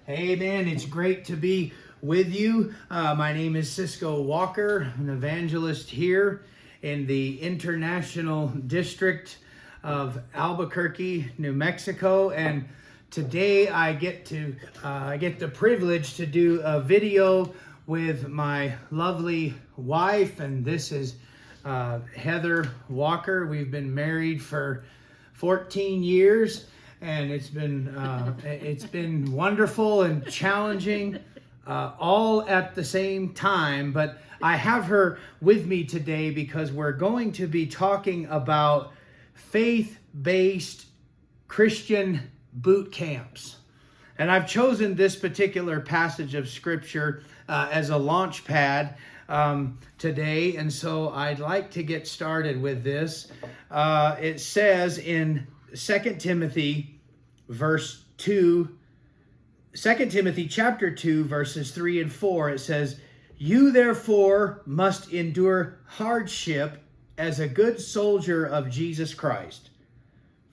Amen. It's great to be with you. My name is Cisco Walker, an evangelist here in the International District of Albuquerque, New Mexico, and today I get the privilege to do a video with my lovely wife, and this is Heather Walker. We've been married for 14 years. And it's been wonderful and challenging, all at the same time. But I have her with me today because we're going to be talking about faith-based Christian boot camps. And I've chosen this particular passage of Scripture as a launch pad today. And so I'd like to get started with this. It says in 2 Timothy chapter 2, verses 3 and 4, it says, "You therefore must endure hardship as a good soldier of Jesus Christ."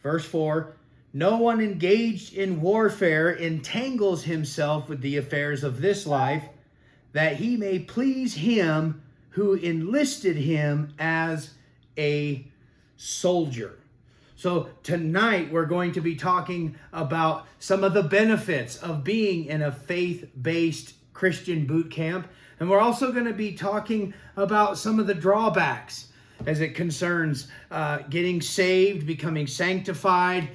Verse 4, "No one engaged in warfare entangles himself with the affairs of this life, that he may please him who enlisted him as a soldier." So tonight we're going to be talking about some of the benefits of being in a faith-based Christian boot camp. And we're also going to be talking about some of the drawbacks as it concerns getting saved, becoming sanctified,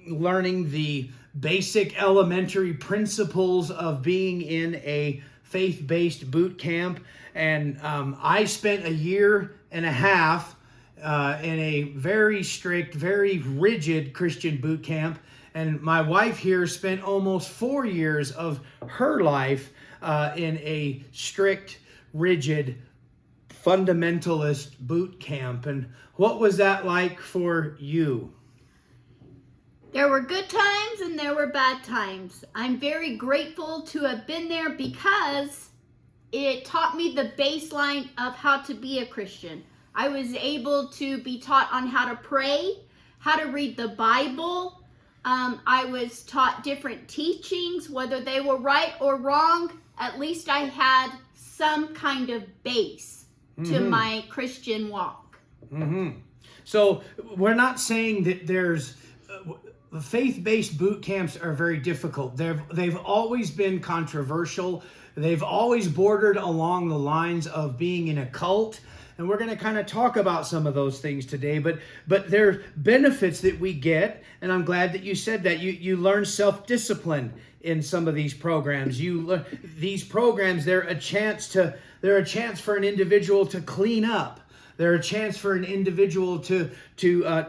learning the basic elementary principles of being in a faith-based boot camp. And I spent a year and a half in a very strict, very rigid Christian boot camp. And my wife here spent almost 4 years of her life in a strict, rigid, fundamentalist boot camp. And what was that like for you? There were good times and there were bad times. I'm very grateful to have been there because it taught me the baseline of how to be a Christian. I was able to be taught on how to pray, how to read the Bible. I was taught different teachings, whether they were right or wrong. At least I had some kind of base to my Christian walk. So we're not saying that there's faith-based boot camps are very difficult. They've always been controversial. They've always bordered along the lines of being in a cult. And we're going to kind of talk about some of those things today, but there are benefits that we get, and I'm glad that you said that. You learn self-discipline in some of these programs. These programs, they're a chance for an individual to clean up. They're a chance for an individual to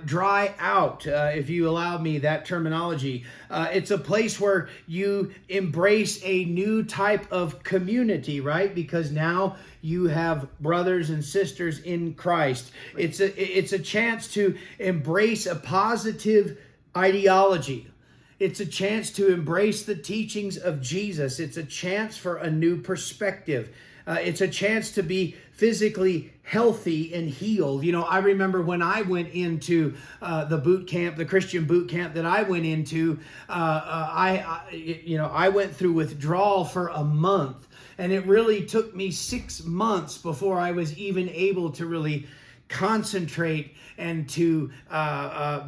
dry out, if you allow me that terminology. It's a place where you embrace a new type of community, right? Because now you have brothers and sisters in Christ. It's a chance to embrace a positive ideology. It's a chance to embrace the teachings of Jesus. It's a chance for a new perspective. It's a chance to be physically healthy and healed. You know, I remember when I went into the boot camp, the Christian boot camp that I went into, I went through withdrawal for a month. And it really took me 6 months before I was even able to really concentrate and to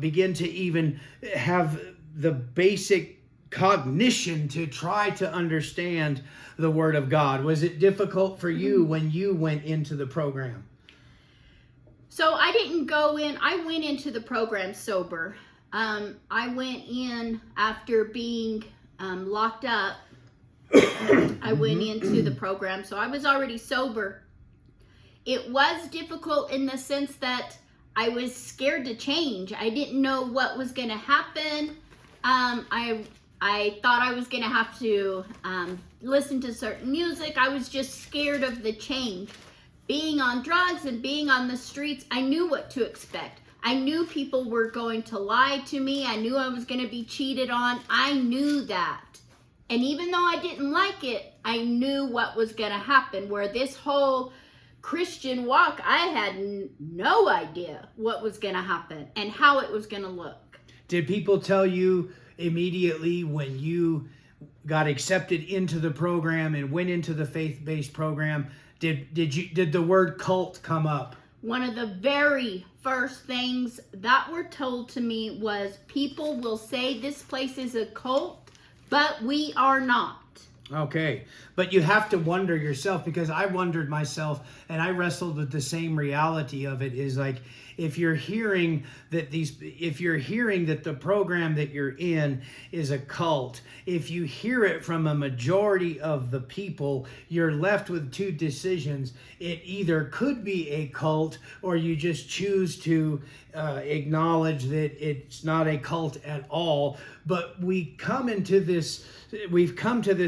begin to even have the basic cognition to try to understand the Word of God. Was it difficult for you when you went into the program? So I didn't go in, I went into the program sober. I went in after being locked up. I went into the program, so I was already sober. It was difficult in the sense that I was scared to change. I didn't know what was going to happen. I thought I was going to have to listen to certain music. I was just scared of the change. Being on drugs and being on the streets, I knew what to expect. I knew people were going to lie to me. I knew I was going to be cheated on. I knew that. And even though I didn't like it, I knew what was going to happen. Where this whole Christian walk, I had no idea what was going to happen and how it was going to look. Did people tell you immediately when you got accepted into the program and went into the faith-based program, did the word cult come up? One of the very first things that were told to me was, people will say this place is a cult, but we are not. Okay, but you have to wonder yourself, because I wondered myself, and I wrestled with the same reality of it. Is like, if you're hearing that the program that you're in is a cult, if you hear it from a majority of the people, you're left with two decisions. It either could be a cult, or you just choose to acknowledge that it's not a cult at all. But we've come to this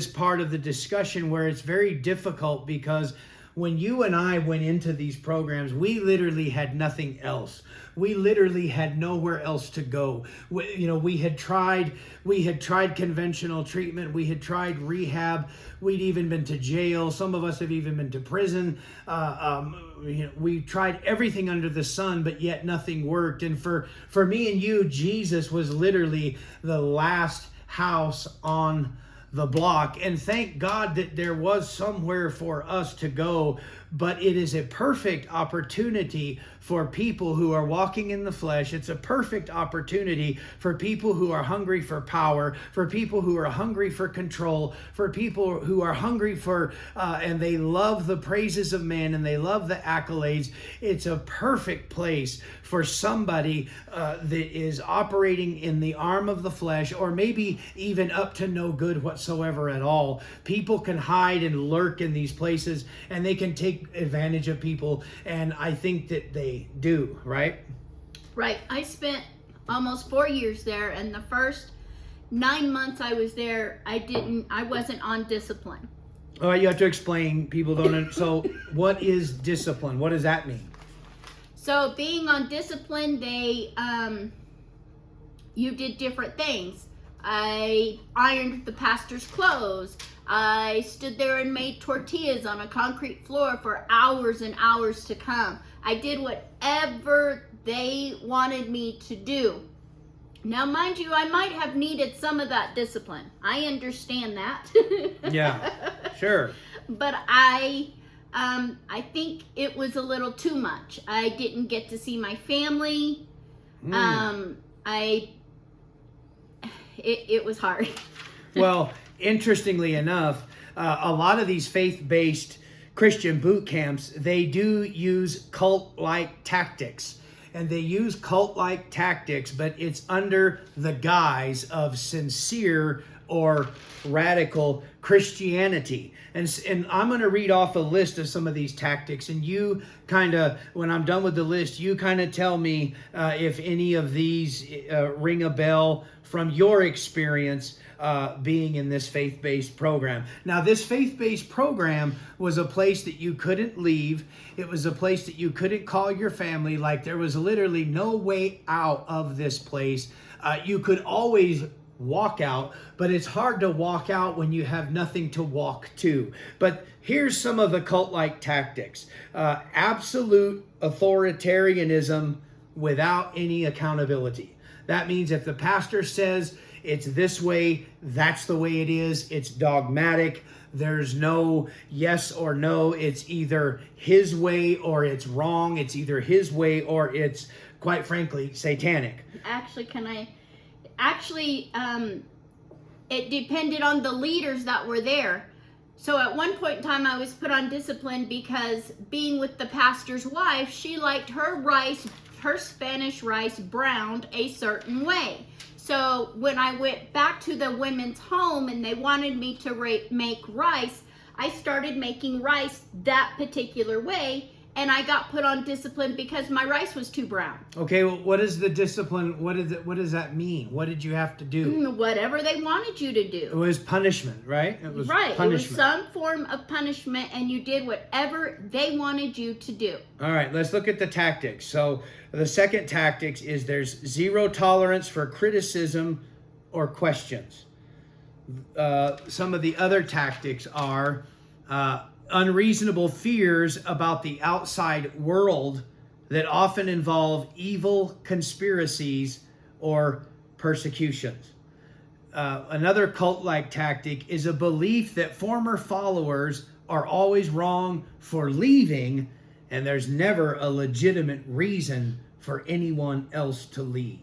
part of the discussion where it's very difficult, because when you and I went into these programs, we literally had nothing else. We literally had nowhere else to go. We had tried conventional treatment. We had tried rehab. We'd even been to jail. Some of us have even been to prison. We tried everything under the sun, but yet nothing worked. And for me and you, Jesus was literally the last house on the block. And thank God that there was somewhere for us to go. But it is a perfect opportunity for people who are walking in the flesh. It's a perfect opportunity for people who are hungry for power, for people who are hungry for control, for people who are hungry for, and they love the praises of man and they love the accolades. It's a perfect place for somebody that is operating in the arm of the flesh, or maybe even up to no good whatsoever at all. People can hide and lurk in these places, and they can take advantage of people, and I think that they do, right? Right. I spent almost 4 years there, and the first 9 months I was there, I wasn't on discipline. All right, you have to explain. People don't. So, what is discipline? What does that mean? So, being on discipline, you did different things. I ironed the pastor's clothes. I stood there and made tortillas on a concrete floor for hours and hours to come. I did whatever they wanted me to do. Now, mind you, I might have needed some of that discipline. I understand that. Yeah, sure. But I think it was a little too much. I didn't get to see my family. It was hard. Well, interestingly enough, a lot of these faith-based Christian boot camps, they do use cult-like tactics. And they use cult-like tactics, but it's under the guise of sincere or radical Christianity. And I'm going to read off a list of some of these tactics, and you kind of, when I'm done with the list, you kind of tell me if any of these ring a bell from your experience being in this faith-based program. Now, this faith-based program was a place that you couldn't leave. It was a place that you couldn't call your family. Like, there was literally no way out of this place. You could always walk out, but it's hard to walk out when you have nothing to walk to. But here's some of the cult-like tactics. Absolute authoritarianism without any accountability. That means if the pastor says it's this way, that's the way it is. It's dogmatic. There's no yes or no. It's either his way or it's wrong. It's either his way or it's, quite frankly, satanic. It depended on the leaders that were there. So at one point in time, I was put on discipline because being with the pastor's wife, she liked her Spanish rice browned a certain way. So when I went back to the women's home and they wanted me to make rice, I started making rice that particular way, and I got put on discipline because my rice was too brown. Okay, well, what is the discipline? What does that mean? What did you have to do? Whatever they wanted you to do. It was punishment, right? It was right. Punishment. It was some form of punishment, and you did whatever they wanted you to do. All right, let's look at the tactics. So the second tactics is there's zero tolerance for criticism or questions. Some of the other tactics are unreasonable fears about the outside world that often involve evil conspiracies or persecutions. Another cult-like tactic is a belief that former followers are always wrong for leaving, and there's never a legitimate reason for anyone else to leave.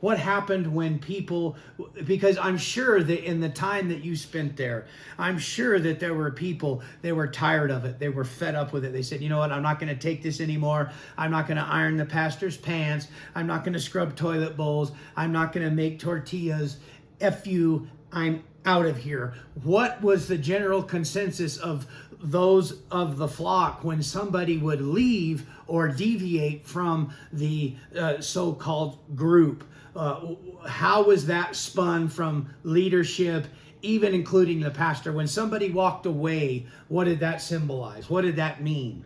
What happened when people, because I'm sure that in the time that you spent there, I'm sure that there were people, they were tired of it. They were fed up with it. They said, you know what, I'm not going to take this anymore. I'm not going to iron the pastor's pants. I'm not going to scrub toilet bowls. I'm not going to make tortillas. F you, I'm out of here. What was the general consensus of those of the flock when somebody would leave or deviate from the so-called group? How was that spun from leadership, even including the pastor? When somebody walked away, what did that symbolize? What did that mean?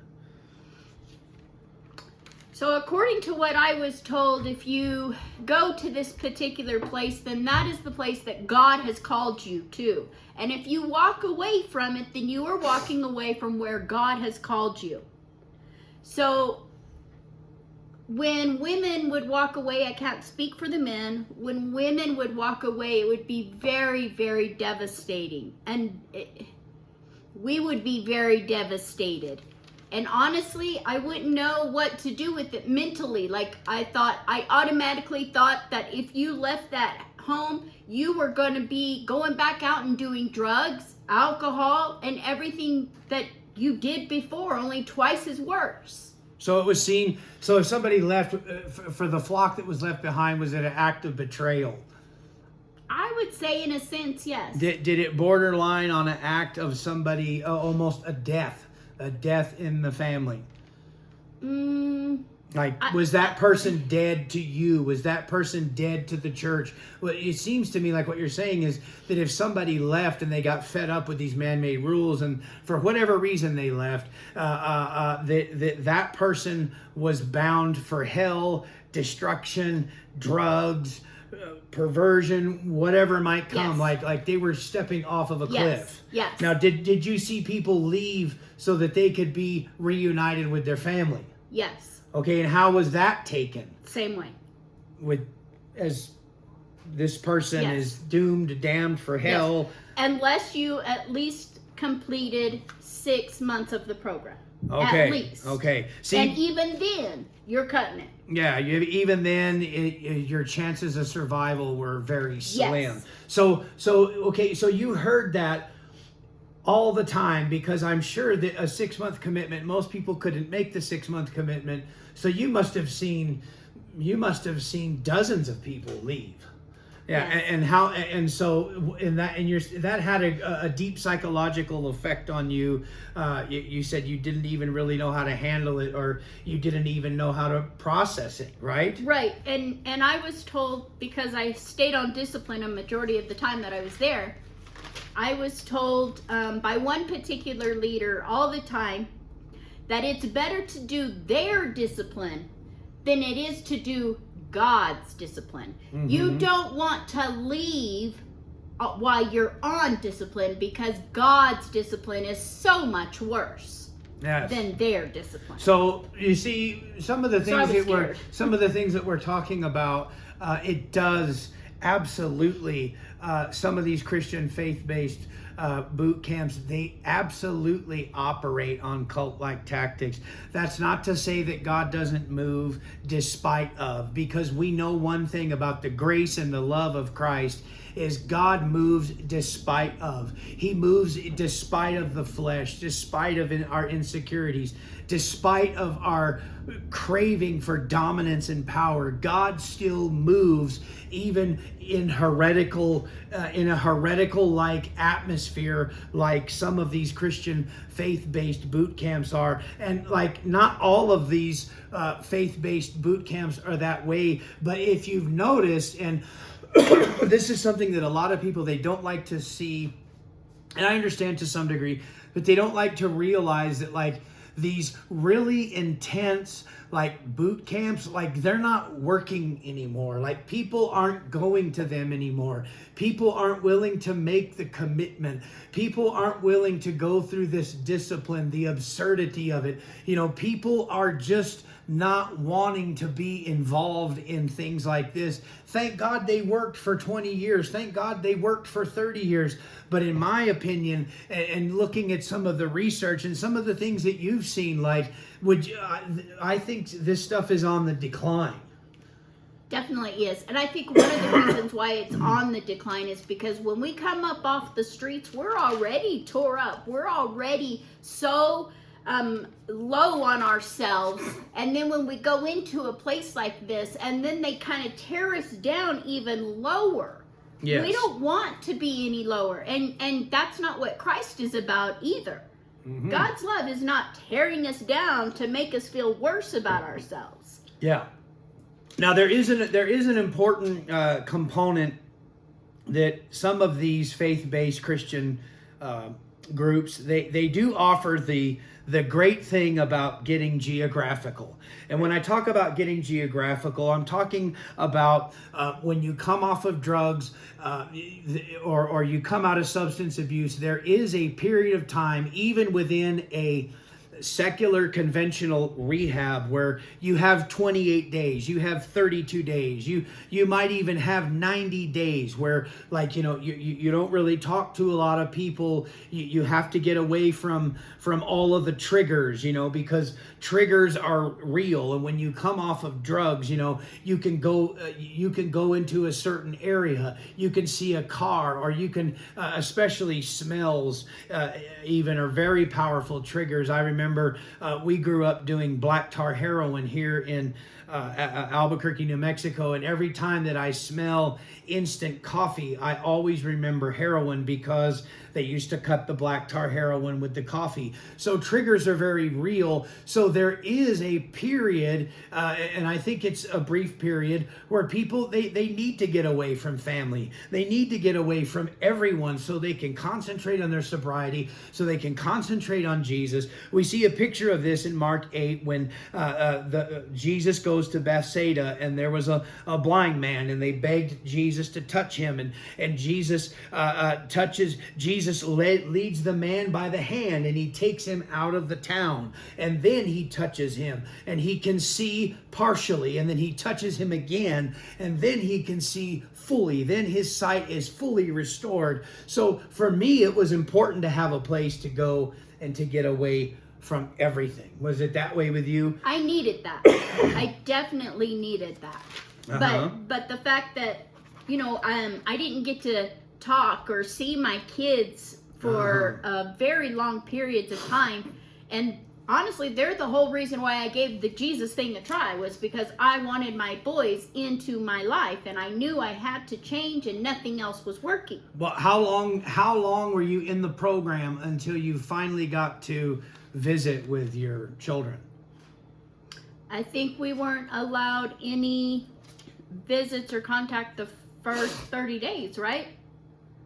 So according to what I was told, if you go to this particular place, then that is the place that God has called you to. And if you walk away from it, then you are walking away from where God has called you. So when women would walk away, I can't speak for the men, when women would walk away, it would be very, very devastating. And we would be very devastated. And honestly, I wouldn't know what to do with it mentally. Like I automatically thought that if you left that home, you were going to be going back out and doing drugs, alcohol, and everything that you did before, only twice as worse. So it was seen, so if somebody left, for the flock that was left behind, was it an act of betrayal? I would say in a sense, yes. Did it borderline on an act of somebody, almost a death in the family? Was that person dead to you? Was that person dead to the church? Well, it seems to me like what you're saying is that if somebody left and they got fed up with these man-made rules, and for whatever reason they left, that person was bound for hell, destruction, drugs, perversion, whatever might come. Yes. Like they were stepping off of a cliff. Yes. Now, did you see people leave so that they could be reunited with their family? Yes. Okay, and how was that taken? Same way. As this person Yes. is doomed, damned for hell. Yes. Unless you at least completed 6 months of the program. Okay. At least. Okay. See, and even then, you're cutting it. yeah, even then, your chances of survival were very slim. Yes. So you heard that all the time, because I'm sure that a 6-month commitment, most people couldn't make the 6-month commitment. So you must have seen dozens of people leave. Yeah, Yes. That had a deep psychological effect on you. You said you didn't even really know how to handle it, or you didn't even know how to process it, right? Right. And I was told, because I stayed on discipline a majority of the time that I was there, I was told by one particular leader all the time that it's better to do their discipline than it is to do God's discipline. Mm-hmm. You don't want to leave while you're on discipline, because God's discipline is so much worse than their discipline. So you see, some of the things that we're talking about, it does absolutely. Some of these Christian faith-based boot camps, they absolutely operate on cult-like tactics. That's not to say that God doesn't move despite of, because we know one thing about the grace and the love of Christ is God moves despite of. He moves despite of the flesh, despite of our insecurities, despite of our craving for dominance and power. God still moves even in a heretical like atmosphere, like some of these Christian faith-based boot camps are. And like, not all of these faith-based boot camps are that way, but if you've noticed, and this is something that a lot of people, they don't like to see, and I understand to some degree, but they don't like to realize that like these really intense like boot camps, like they're not working anymore. Like people aren't going to them anymore. People aren't willing to make the commitment. People aren't willing to go through this discipline, the absurdity of it. You know, people are just not wanting to be involved in things like this. Thank God they worked for 20 years. Thank God they worked for 30 years. But in my opinion, and looking at some of the research and some of the things that you've seen, like, I think this stuff is on the decline. Definitely is. And I think one of the reasons why it's on the decline is because when we come up off the streets, we're already tore up. We're already so low on ourselves. And then when we go into a place like this, and then they kind of tear us down even lower. Yes. We don't want to be any lower. And that's not what Christ is about either. Mm-hmm. God's love is not tearing us down to make us feel worse about ourselves. Yeah. Now there is an important component that some of these faith-based Christian groups they do offer the great thing about getting geographical. And when I talk about getting geographical, I'm talking about when you come off of drugs or you come out of substance abuse, there is a period of time, even within a secular conventional rehab, where you have 28 days, you have 32 days, you might even have 90 days where, like, you don't really talk to a lot of people. You have to get away from all of the triggers, because triggers are real. And when you come off of drugs, you can go into a certain area, you can see a car, or you can especially smells even are very powerful triggers. I remember we grew up doing black tar heroin here in Albuquerque, New Mexico, and every time that I smell instant coffee, I always remember heroin, because they used to cut the black tar heroin with the coffee. So triggers are very real. So there is a period, and I think it's a brief period, where people, they need to get away from family. They need to get away from everyone so they can concentrate on their sobriety, so they can concentrate on Jesus. We see a picture of this in Mark 8 when Jesus goes to Bethsaida, and there was a blind man, and they begged Jesus to touch him, and Jesus leads the man by the hand, and he takes him out of the town, and then he touches him, and he can see partially, and then he touches him again, and then he can see fully. Then his sight is fully restored. So for me, it was important to have a place to go and to get away from everything. Was it that way with you? I needed that. I definitely needed that. But the fact that, I didn't get to talk or see my kids for very long periods of time. And honestly, they're the whole reason why I gave the Jesus thing a try, was because I wanted my boys into my life, and I knew I had to change, and nothing else was working. Well, how long were you in the program until you finally got to visit with your children? I think we weren't allowed any visits or contact the first 30 days, right?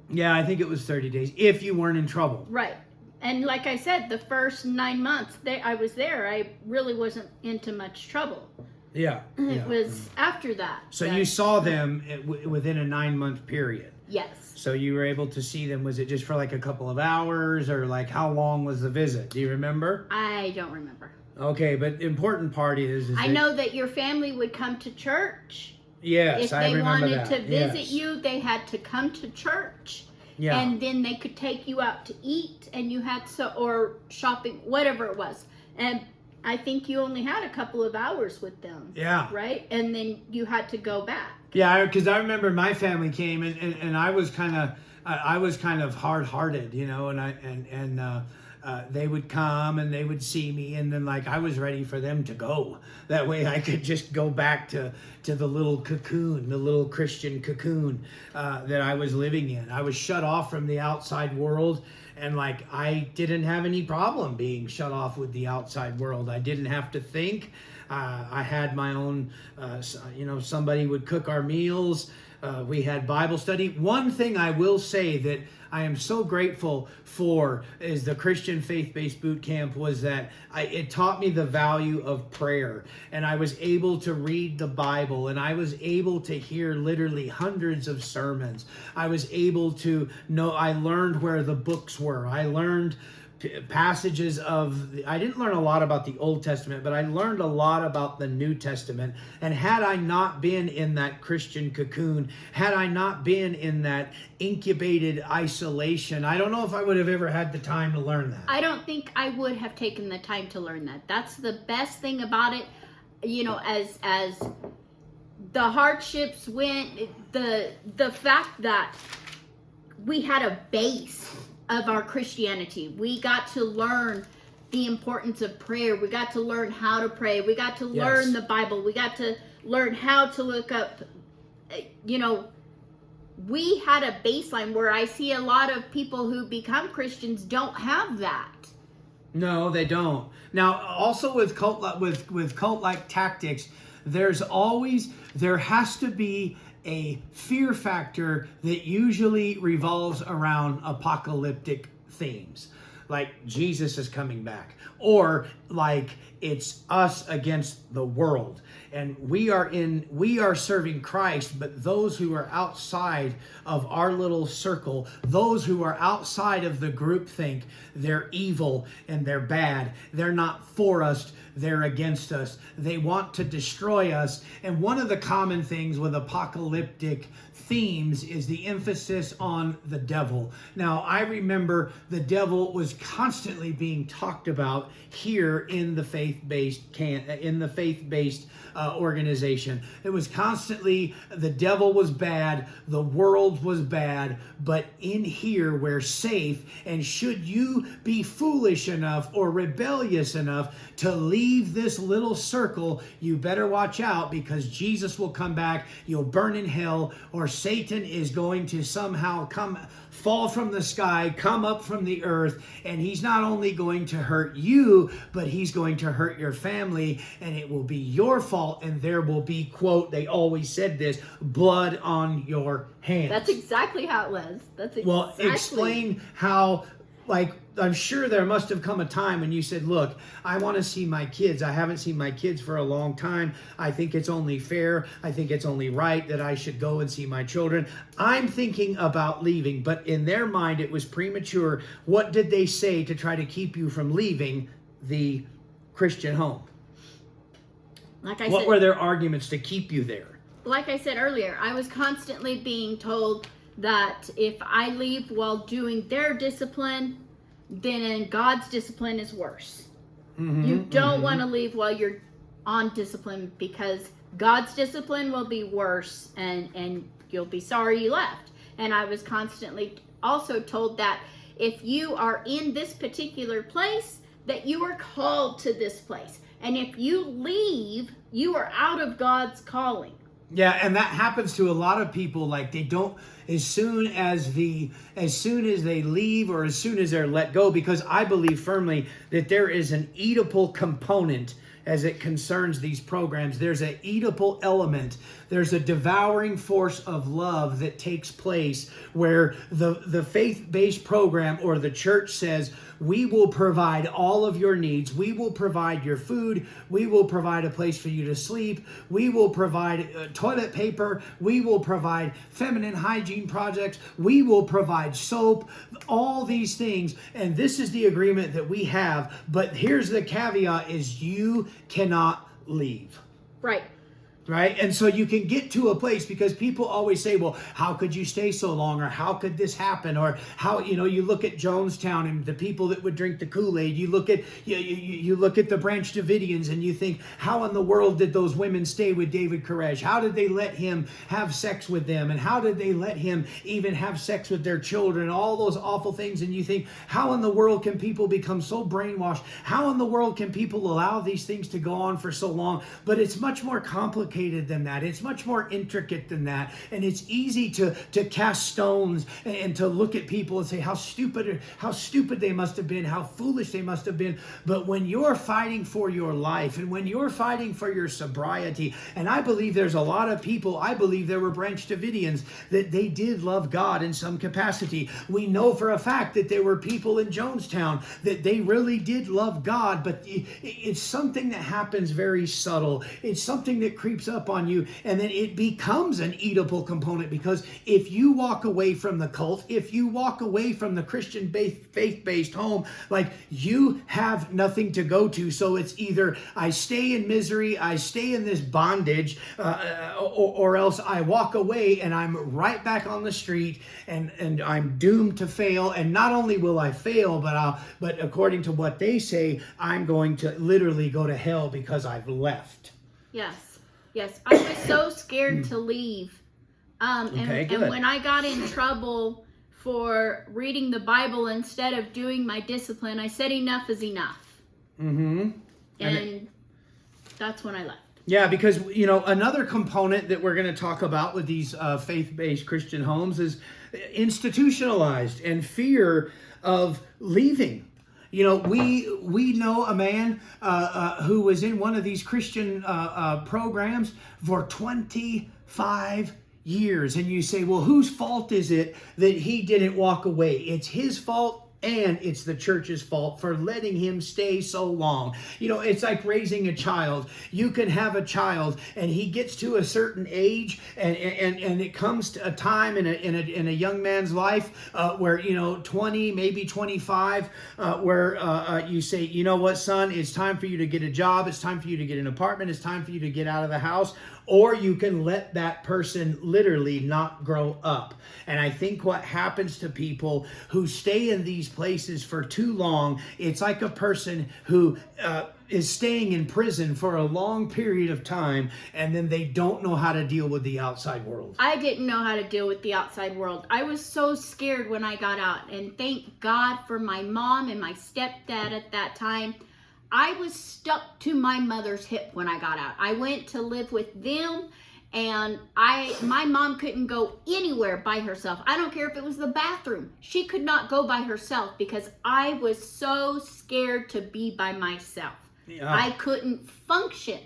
Yeah, I think it was 30 days, if you weren't in trouble. Right. And like I said, the first 9 months I was there, I really wasn't into much trouble. Yeah. It was after that. So you saw them within a 9-month period? Yes. So you were able to see them, was it just for like a couple of hours, or like how long was the visit? Do you remember? I don't remember. Okay, but the important part is I know that your family would come to church. Yes, I remember that. If they wanted to visit you, they had to come to church. Yeah. And then they could take you out to eat, and you had or shopping, whatever it was. And I think you only had a couple of hours with them. Yeah. Right? And then you had to go back. Yeah, because I remember my family came, and I was kind of hard-hearted, and they would come and they would see me, and then like I was ready for them to go. That way I could just go back to the little cocoon, the little Christian cocoon that I was living in. I was shut off from the outside world, and like I didn't have any problem being shut off with the outside world. I didn't have to think. I had my own, somebody would cook our meals. We had Bible study. One thing I will say that I am so grateful for is the Christian faith-based boot camp, was that it taught me the value of prayer, and I was able to read the Bible, and I was able to hear literally hundreds of sermons. I was able to know, I learned where the books were. I learned passages I didn't learn a lot about the Old Testament, but I learned a lot about the New Testament. And had I not been in that Christian cocoon, had I not been in that incubated isolation, I don't know if I would have ever had the time to learn that. I don't think I would have taken the time to learn that. That's the best thing about it. You know, as the hardships went, the fact that we had a base of our Christianity. We got to learn the importance of prayer. We got to learn how to pray. We got to learn the Bible. We got to learn how to look up, you know, we had a baseline where I see a lot of people who become Christians don't have that. No, they don't. Now, also with cult-like tactics, there has to be a fear factor that usually revolves around apocalyptic themes, like Jesus is coming back, or like it's us against the world, and we are serving Christ, but those who are outside of our little circle, those who are outside of the groupthink, they're evil and they're bad. They're not for us. They're against us. They want to destroy us. And one of the common things with apocalyptic themes is the emphasis on the devil. Now, I remember the devil was constantly being talked about here in the faith-based organization. It was constantly the devil was bad, the world was bad, but in here we're safe. And should you be foolish enough or rebellious enough to leave this little circle, you better watch out, because Jesus will come back, you'll burn in hell, or Satan is going to somehow fall from the sky, come up from the earth, and he's not only going to hurt you, but he's going to hurt your family, and it will be your fault, and there will be, quote, they always said this, blood on your hands. That's exactly how it was. Well, explain how, like, I'm sure there must have come a time when you said, look, I want to see my kids. I haven't seen my kids for a long time. I think it's only fair. I think it's only right that I should go and see my children. I'm thinking about leaving, but in their mind, it was premature. What did they say to try to keep you from leaving the Christian home? What were their arguments to keep you there? Like I said earlier, I was constantly being told that if I leave while doing their discipline, then God's discipline is worse. You don't want to leave while you're on discipline, because God's discipline will be worse, and you'll be sorry you left. And I was constantly also told that if you are in this particular place, that you are called to this place. And if you leave, you are out of God's calling. Yeah, and that happens to a lot of people. Like, they don't, as soon as they leave, or as soon as they're let go, because I believe firmly that there is an Oedipal component as it concerns these programs. There's an Oedipal element. There's a devouring force of love that takes place where the faith-based program or the church says, we will provide all of your needs. We will provide your food. We will provide a place for you to sleep. We will provide toilet paper. We will provide feminine hygiene projects. We will provide soap, all these things. And this is the agreement that we have. But here's the caveat, is you cannot leave. Right. Right? And so you can get to a place, because people always say, well, how could you stay so long? Or how could this happen? Or how, you look at Jonestown and the people that would drink the Kool-Aid. You look at you look at the Branch Davidians and you think, how in the world did those women stay with David Koresh? How did they let him have sex with them? And how did they let him even have sex with their children? All those awful things. And you think, how in the world can people become so brainwashed? How in the world can people allow these things to go on for so long? But it's much more complicated than that. It's much more intricate than that. And it's easy to cast stones and to look at people and say how stupid they must have been, how foolish they must have been. But when you're fighting for your life, and when you're fighting for your sobriety, and I believe there's a lot of people, I believe there were Branch Davidians that they did love God in some capacity. We know for a fact that there were people in Jonestown that they really did love God, but it's something that happens very subtle. It's something that creeps creeps up on you, and then it becomes an eatable component. Because if you walk away from the cult, if you walk away from the Christian faith-based home, like, you have nothing to go to. So it's either I stay in misery, I stay in this bondage, or else I walk away and I'm right back on the street, and I'm doomed to fail. And not only will I fail, but according to what they say, I'm going to literally go to hell because I've left. Yes. I was so scared to leave. And when I got in trouble for reading the Bible instead of doing my discipline, I said enough is enough. Mm-hmm. And that's when I left. Yeah, because, another component that we're going to talk about with these faith-based Christian homes is institutionalized and fear of leaving. We know a man who was in one of these Christian programs for 25 years. And you say, well, whose fault is it that he didn't walk away? It's his fault. And it's the church's fault for letting him stay so long. It's like raising a child. You can have a child and he gets to a certain age, and it comes to a time in a young man's life where 20, maybe 25, where you say, you know what, son, it's time for you to get a job. It's time for you to get an apartment. It's time for you to get out of the house. Or you can let that person literally not grow up. And I think what happens to people who stay in these places for too long, it's like a person who is staying in prison for a long period of time, and then they don't know how to deal with the outside world. I didn't know how to deal with the outside world. I was so scared when I got out. And thank God for my mom and my stepdad at that time. I was stuck to my mother's hip when I got out. I went to live with them, and my mom couldn't go anywhere by herself. I don't care if it was the bathroom. She could not go by herself because I was so scared to be by myself. Yeah. I couldn't function.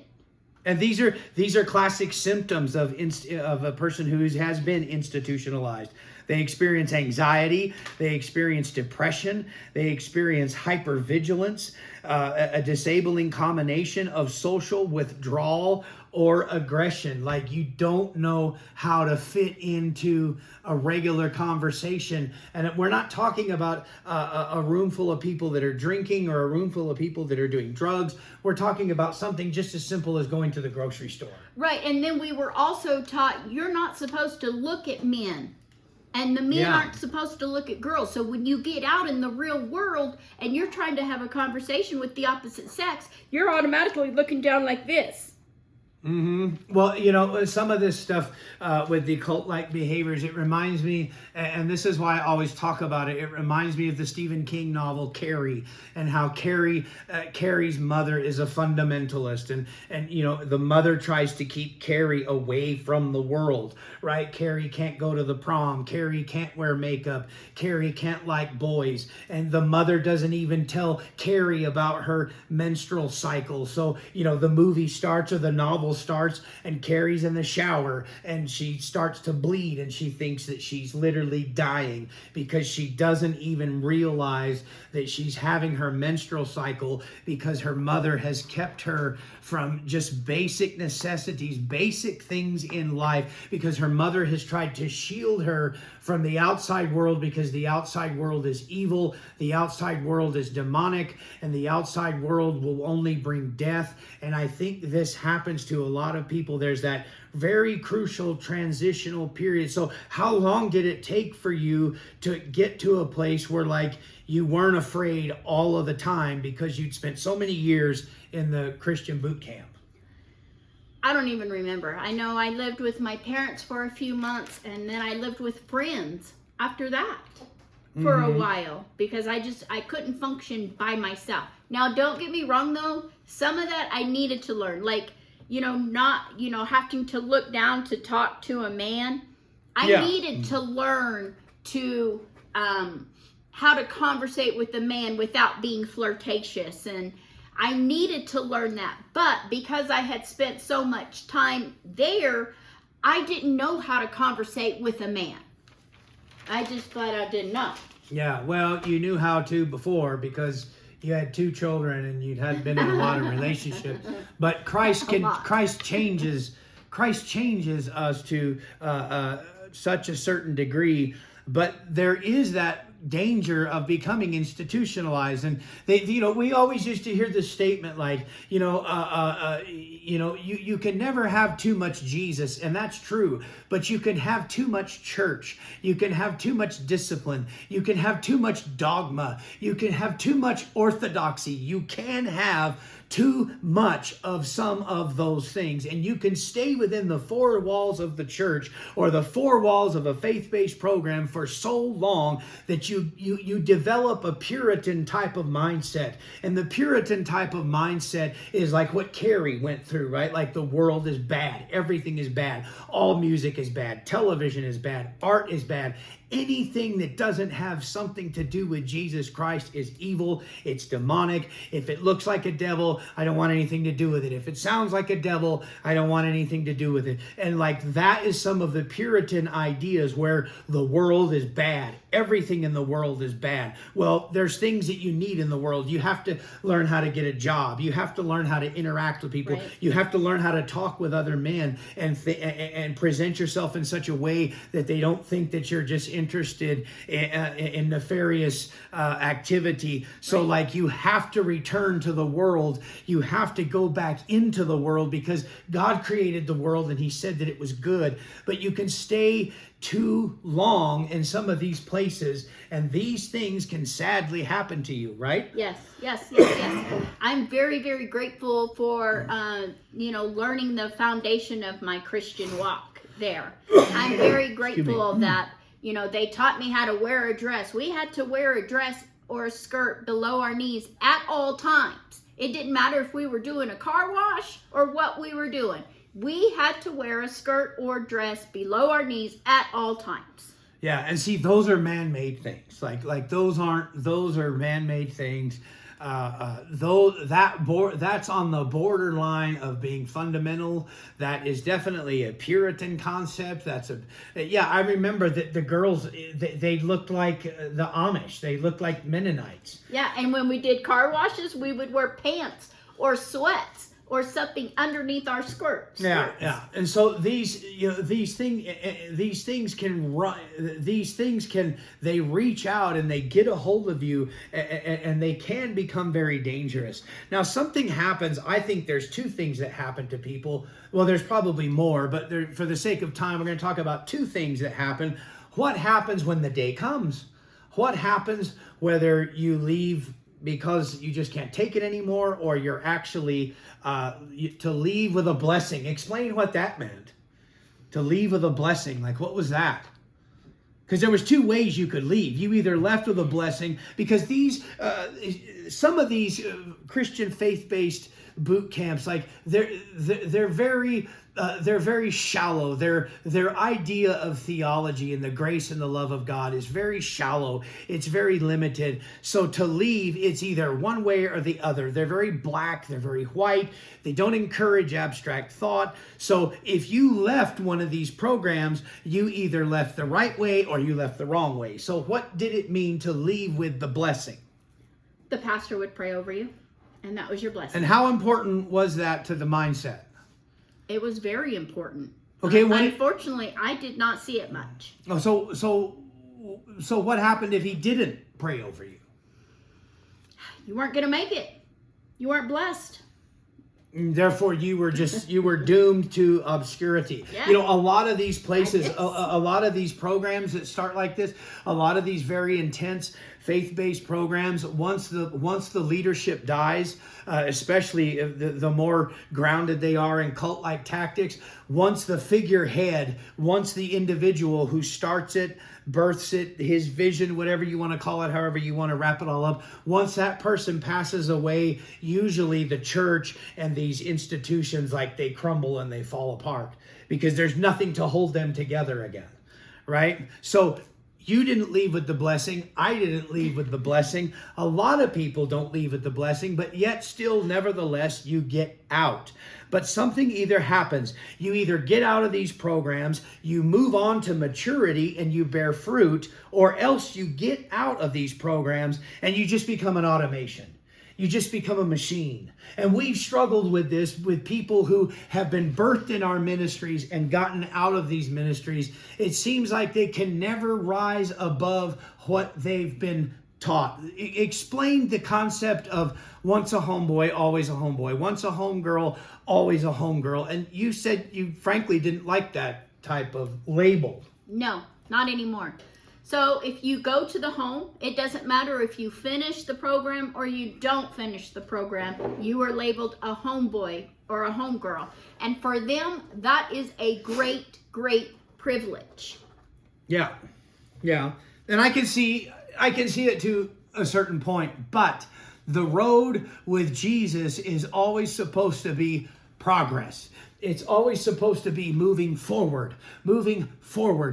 And these are classic symptoms of a person who has been institutionalized. They experience anxiety, they experience depression, they experience hypervigilance, a disabling combination of social withdrawal or aggression. Like, you don't know how to fit into a regular conversation. And we're not talking about a room full of people that are drinking or a room full of people that are doing drugs. We're talking about something just as simple as going to the grocery store. Right. And then we were also taught you're not supposed to look at men. And the men aren't supposed to look at girls. So when you get out in the real world and you're trying to have a conversation with the opposite sex, you're automatically looking down like this. Mm-hmm. Well, some of this stuff with the cult-like behaviors, it reminds me, and this is why I always talk about it, it reminds me of the Stephen King novel Carrie, and how Carrie's mother is a fundamentalist, and the mother tries to keep Carrie away from the world, right? Carrie can't go to the prom, Carrie can't wear makeup, Carrie can't like boys, and the mother doesn't even tell Carrie about her menstrual cycle. So, the movie starts, or the novel starts, and Carrie's in the shower and she starts to bleed, and she thinks that she's literally dying because she doesn't even realize that she's having her menstrual cycle because her mother has kept her from just basic necessities, basic things in life, because her mother has tried to shield her from the outside world, because the outside world is evil, the outside world is demonic, and the outside world will only bring death. And I think this happens to a lot of people. There's that very crucial transitional period. So how long did it take for you to get to a place where, like, you weren't afraid all of the time because you'd spent so many years in the Christian boot camp? I don't even remember. I know I lived with my parents for a few months, and then I lived with friends after that for a while, because I couldn't function by myself. Now, don't get me wrong though, some of that I needed to learn, like, not, having to look down to talk to a man. I needed to learn to, how to conversate with a man without being flirtatious, and I needed to learn that. But because I had spent so much time there, I didn't know how to conversate with a man. I just flat out didn't know. Yeah, well, you knew how to before because you had 2 children and you had been in a lot of relationships. But Christ changes Christ changes us to such a certain degree, but there is that danger of becoming institutionalized. And we always used to hear this statement like, you can never have too much Jesus, and that's true, but you can have too much church. You can have too much discipline. You can have too much dogma. You can have too much orthodoxy. You can have too much of some of those things, and you can stay within the four walls of the church or the four walls of a faith-based program for so long that you develop a Puritan type of mindset. And the Puritan type of mindset is like what Carrie went through, right? Like the world is bad, everything is bad, all music is bad, television is bad, art is bad. Anything that doesn't have something to do with Jesus Christ is evil. It's demonic. If it looks like a devil, I don't want anything to do with it. If it sounds like a devil, I don't want anything to do with it. And like that is some of the Puritan ideas where the world is bad. Everything in the world is bad. Well, there's things that you need in the world. You have to learn how to get a job. You have to learn how to interact with people. Right. You have to learn how to talk with other men and present yourself in such a way that they don't think that you're just interested in nefarious activity. So like you have to return to the world. You have to go back into the world because God created the world and he said that it was good. But you can stay too long in some of these places and these things can sadly happen to you, right? Yes. I'm very, very grateful for, learning the foundation of my Christian walk there. I'm very grateful that, they taught me how to wear a dress. We had to wear a dress or a skirt below our knees at all times. It didn't matter if we were doing a car wash or what we were doing. We had to wear a skirt or dress below our knees at all times. Yeah, and see, those are man-made things. Like those are man-made things. That's on the borderline of being fundamental. That is definitely a Puritan concept. I remember that the girls, they looked like the Amish. They looked like Mennonites. Yeah, and when we did car washes, we would wear pants or sweats or something underneath our skirts. Yeah. And so these things can they reach out and they get a hold of you and they can become very dangerous. Now something happens. I think there's two things that happen to people. Well, there's probably more, but for the sake of time, we're going to talk about two things that happen. What happens when the day comes? What happens whether you leave because you just can't take it anymore, or you're actually to leave with a blessing? Explain what that meant. To leave with a blessing, like what was that? Because there was two ways you could leave. You either left with a blessing, because some of these Christian faith-based boot camps, like they're very shallow. Their idea of theology and the grace and the love of God is very shallow. It's very limited. So to leave, it's either one way or the other. They're very black. They're very white. They don't encourage abstract thought. So if you left one of these programs, you either left the right way or you left the wrong way. So what did it mean to leave with the blessing? The pastor would pray over you, and that was your blessing. And how important was that to the mindset? It was very important. Okay. Unfortunately, I did not see it much. Oh, so what happened if he didn't pray over you? You weren't going to make it. You weren't blessed. Therefore, you were doomed to obscurity. Yeah. A lot of these places, a lot of these programs that start like this, a lot of these very intense faith-based programs, once the leadership dies, especially the more grounded they are in cult-like tactics, once the figurehead, once the individual who starts it, births it, his vision, whatever you want to call it, however you want to wrap it all up, once that person passes away, usually the church and these institutions, like, they crumble and they fall apart because there's nothing to hold them together again, right? So you didn't leave with the blessing. I didn't leave with the blessing. A lot of people don't leave with the blessing, but yet still, nevertheless, you get out. But something either happens. You either get out of these programs, you move on to maturity and you bear fruit, or else you get out of these programs and you just become an automation. you just become a machine. And we've struggled with this with people who have been birthed in our ministries and gotten out of these ministries. It seems like they can never rise above what they've been taught. Explain the concept of once a homeboy, always a homeboy. Once a homegirl, always a homegirl. And you said you frankly didn't like that type of label. No, not anymore. So if you go to the home, it doesn't matter if you finish the program or you don't finish the program, you are labeled a homeboy or a homegirl. And for them, that is a great, great privilege. Yeah. Yeah. And I can see it to a certain point, but the road with Jesus is always supposed to be progress. It's always supposed to be moving forward.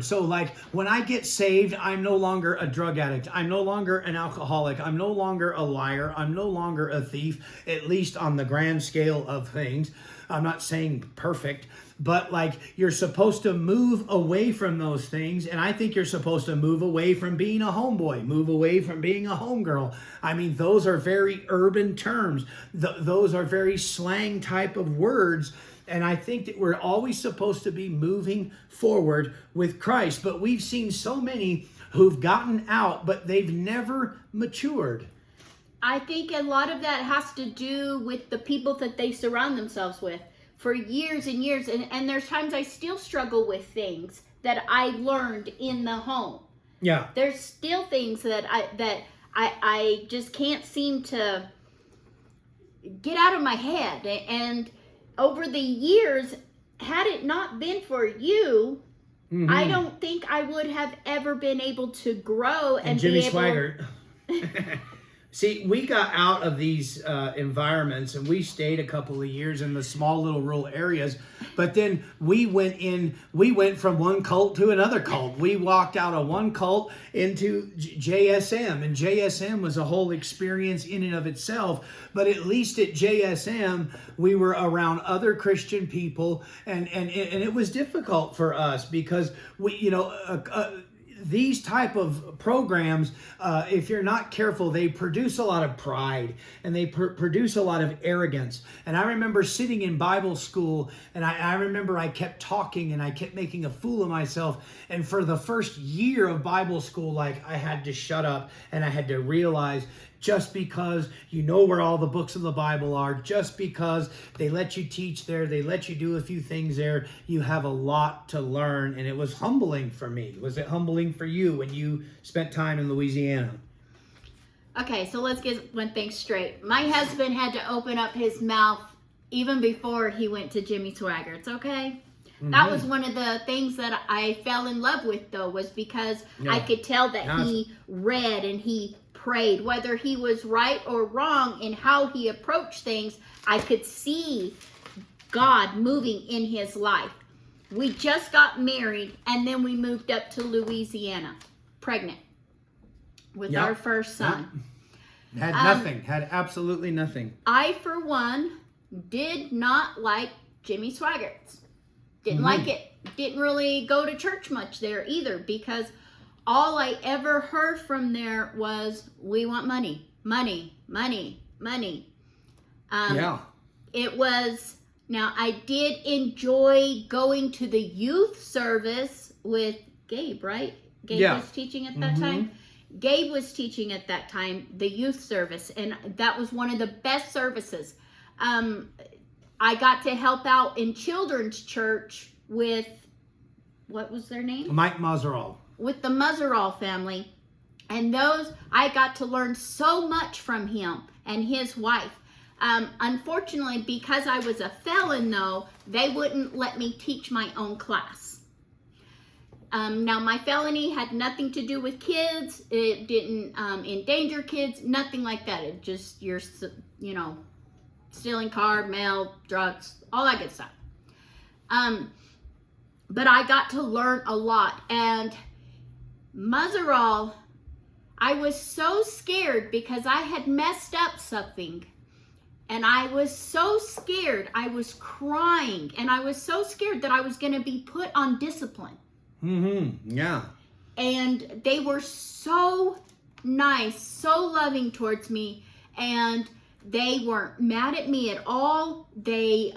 So like when I get saved, I'm no longer a drug addict. I'm no longer an alcoholic. I'm no longer a liar. I'm no longer a thief, at least on the grand scale of things. I'm not saying perfect, but like you're supposed to move away from those things. And I think you're supposed to move away from being a homeboy, move away from being a homegirl. I mean, those are very urban terms. Those are very slang type of words. And I think that we're always supposed to be moving forward with Christ. But we've seen so many who've gotten out, but they've never matured. I think a lot of that has to do with the people that they surround themselves with for years and years. And there's times I still struggle with things that I learned in the home. Yeah. There's still things that I just can't seem to get out of my head. And over the years, had it not been for you, I don't think I would have ever been able to grow and Jimmy be able. Swaggart. See, we got out of these environments and we stayed a couple of years in the small little rural areas. But then we went from one cult to another cult. We walked out of one cult into JSM, and JSM was a whole experience in and of itself. But at least at JSM, we were around other Christian people, and it was difficult for us because these type of programs, if you're not careful, they produce a lot of pride and they produce a lot of arrogance. And I remember sitting in Bible school, and I remember I kept talking and I kept making a fool of myself. And for the first year of Bible school, like I had to shut up and I had to realize, just because you know where all the books of the Bible are, just because they let you teach there, they let you do a few things there, you have a lot to learn. And it was humbling for me. Was it humbling for you when you spent time in Louisiana? Okay, so let's get one thing straight. My husband had to open up his mouth even before he went to Jimmy Swaggart's, okay? That was one of the things that I fell in love with, though, was because I could tell that he read and he prayed. Whether he was right or wrong in how he approached things, I could see God moving in his life. We just got married, and then we moved up to Louisiana, pregnant, with our first son. Had nothing, had absolutely nothing. I, for one, did not like Jimmy Swaggart's. Didn't like it. Didn't really go to church much there either, because all I ever heard from there was, we want money, money, money, money. It was, now I did enjoy going to the youth service with Gabe, right? Gabe was teaching at that time. Gabe was teaching at that time, the youth service, and that was one of the best services. I got to help out in children's church with, what was their name? Mike Mazeral. With the Mazeral family. And those, I got to learn so much from him and his wife. Unfortunately, because I was a felon, though, they wouldn't let me teach my own class. Now, my felony had nothing to do with kids. It didn't endanger kids, nothing like that. It just, stealing car, mail, drugs, all that good stuff. But I got to learn a lot. And Mazeral, I was so scared because I had messed up something. And I was so scared. I was crying. And I was so scared that I was going to be put on discipline. Yeah. And they were so nice, so loving towards me. And They weren't mad at me at all. They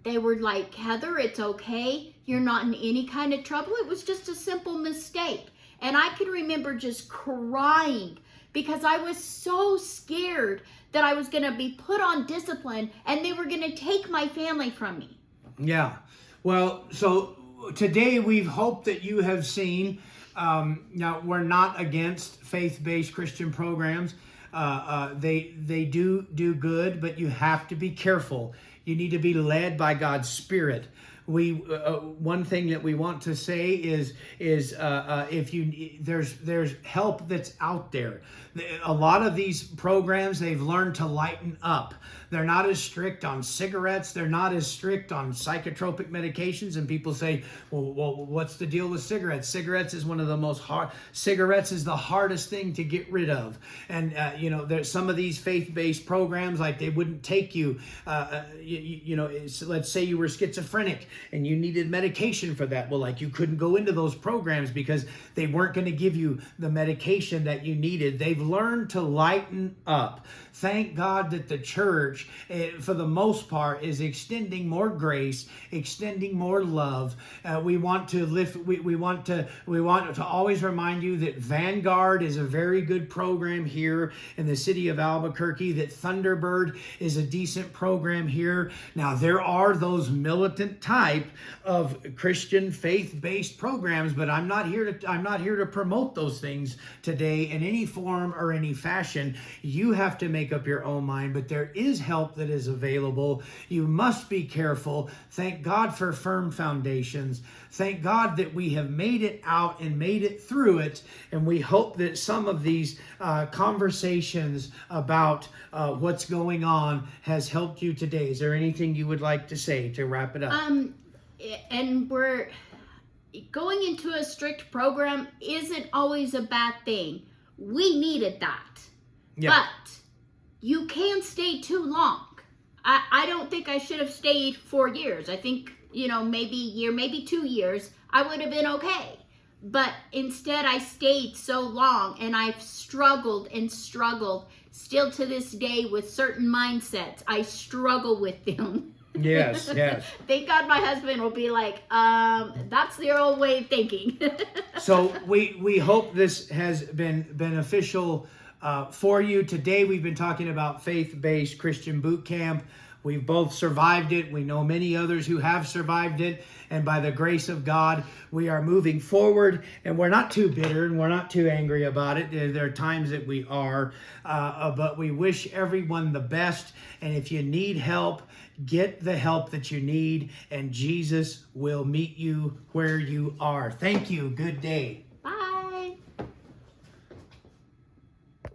were like, Heather, it's okay. You're not in any kind of trouble. It was just a simple mistake. And I can remember just crying because I was so scared that I was going to be put on discipline and they were going to take my family from me. Yeah. Well, so today we've hoped that you have seen, now we're not against faith-based Christian programs. They do good, but you have to be careful. You need to be led by God's Spirit. One thing that we want to say is if there's help that's out there. A lot of these programs, they've learned to lighten up. They're not as strict on cigarettes. They're not as strict on psychotropic medications. And people say, well, what's the deal with cigarettes? Cigarettes is one of the most hard. Cigarettes is the hardest thing to get rid of. And there's some of these faith-based programs, like they wouldn't take you. Let's say you were schizophrenic and you needed medication for that. Well, like you couldn't go into those programs because they weren't going to give you the medication that you needed. They've learned to lighten up. Thank God that the church, for the most part, is extending more grace, extending more love. We want to always remind you that Vanguard is a very good program here in the city of Albuquerque, that Thunderbird is a decent program here. Now, there are those militant type of Christian faith-based programs, but I'm not here to promote those things today in any form or any fashion. You have to make up your own mind, but there is help that is available. You must be careful. Thank God for firm foundations. Thank God that we have made it out and made it through it, and we hope that some of these conversations about what's going on has helped you today. Is there anything you would like to say to wrap it up? And we're going into a strict program isn't always a bad thing. We needed that. Yeah. But you can't stay too long. I don't think I should have stayed 4 years. I think, maybe a year, maybe 2 years, I would have been okay. But instead I stayed so long, and I've struggled and struggled still to this day with certain mindsets. I struggle with them. Yes. Thank God my husband will be like, that's the old way of thinking. So we hope this has been beneficial for you. Today we've been talking about faith-based Christian boot camp. We've both survived it. We know many others who have survived it. And by the grace of God, we are moving forward. And we're not too bitter and we're not too angry about it. There are times that we are. But we wish everyone the best. And if you need help, get the help that you need. And Jesus will meet you where you are. Thank you. Good day.